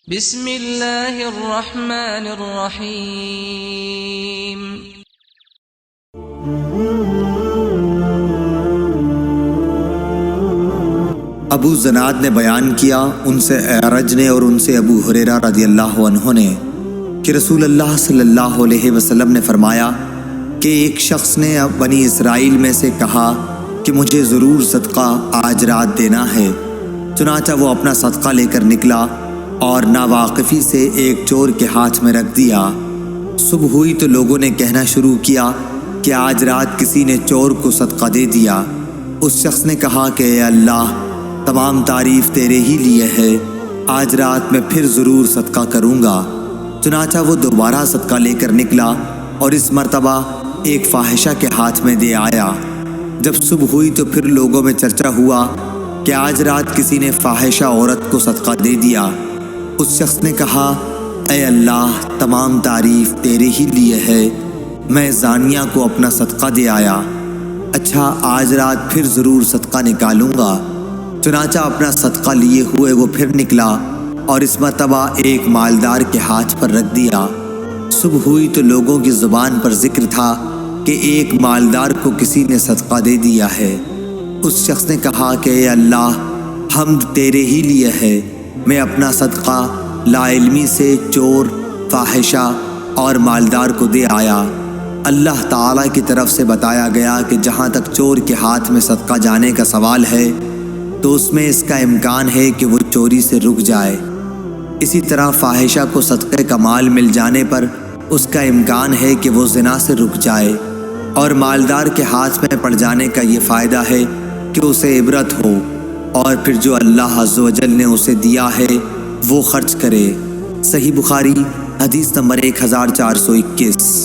بسم اللہ الرحمن الرحیم۔ ابو زناد نے بیان کیا ان سے اعرج نے اور ان سے ابو ہریرہ رضی اللہ عنہ نے کہ رسول اللہ صلی اللہ علیہ وسلم نے فرمایا کہ ایک شخص نے بنی اسرائیل میں سے کہا کہ مجھے ضرور صدقہ آج رات دینا ہے، چنانچہ وہ اپنا صدقہ لے کر نکلا اور ناواقفی سے ایک چور کے ہاتھ میں رکھ دیا۔ صبح ہوئی تو لوگوں نے کہنا شروع کیا کہ آج رات کسی نے چور کو صدقہ دے دیا۔ اس شخص نے کہا کہ اے اللہ، تمام تعریف تیرے ہی لیے ہے، آج رات میں پھر ضرور صدقہ کروں گا۔ چنانچہ وہ دوبارہ صدقہ لے کر نکلا اور اس مرتبہ ایک فاحشہ کے ہاتھ میں دے آیا۔ جب صبح ہوئی تو پھر لوگوں میں چرچا ہوا کہ آج رات کسی نے فاحشہ عورت کو صدقہ دے دیا۔ اس شخص نے کہا اے اللہ، تمام تعریف تیرے ہی لیے ہے، میں زانیہ کو اپنا صدقہ دے آیا، اچھا آج رات پھر ضرور صدقہ نکالوں گا۔ چنانچہ اپنا صدقہ لیے ہوئے وہ پھر نکلا اور اس مرتبہ ایک مالدار کے ہاتھ پر رکھ دیا۔ صبح ہوئی تو لوگوں کی زبان پر ذکر تھا کہ ایک مالدار کو کسی نے صدقہ دے دیا ہے۔ اس شخص نے کہا کہ اے اللہ، حمد تیرے ہی لیے ہے، میں اپنا صدقہ لا علمی سے چور، فاحشہ اور مالدار کو دے آیا۔ اللہ تعالیٰ کی طرف سے بتایا گیا کہ جہاں تک چور کے ہاتھ میں صدقہ جانے کا سوال ہے تو اس میں اس کا امکان ہے کہ وہ چوری سے رک جائے۔ اسی طرح فاحشہ کو صدقے کا مال مل جانے پر اس کا امکان ہے کہ وہ زنا سے رک جائے، اور مالدار کے ہاتھ میں پڑ جانے کا یہ فائدہ ہے کہ اسے عبرت ہو، اور پھر جو اللہ عز و جل نے اسے دیا ہے وہ خرچ کرے۔ صحیح بخاری حدیث نمبر 1421۔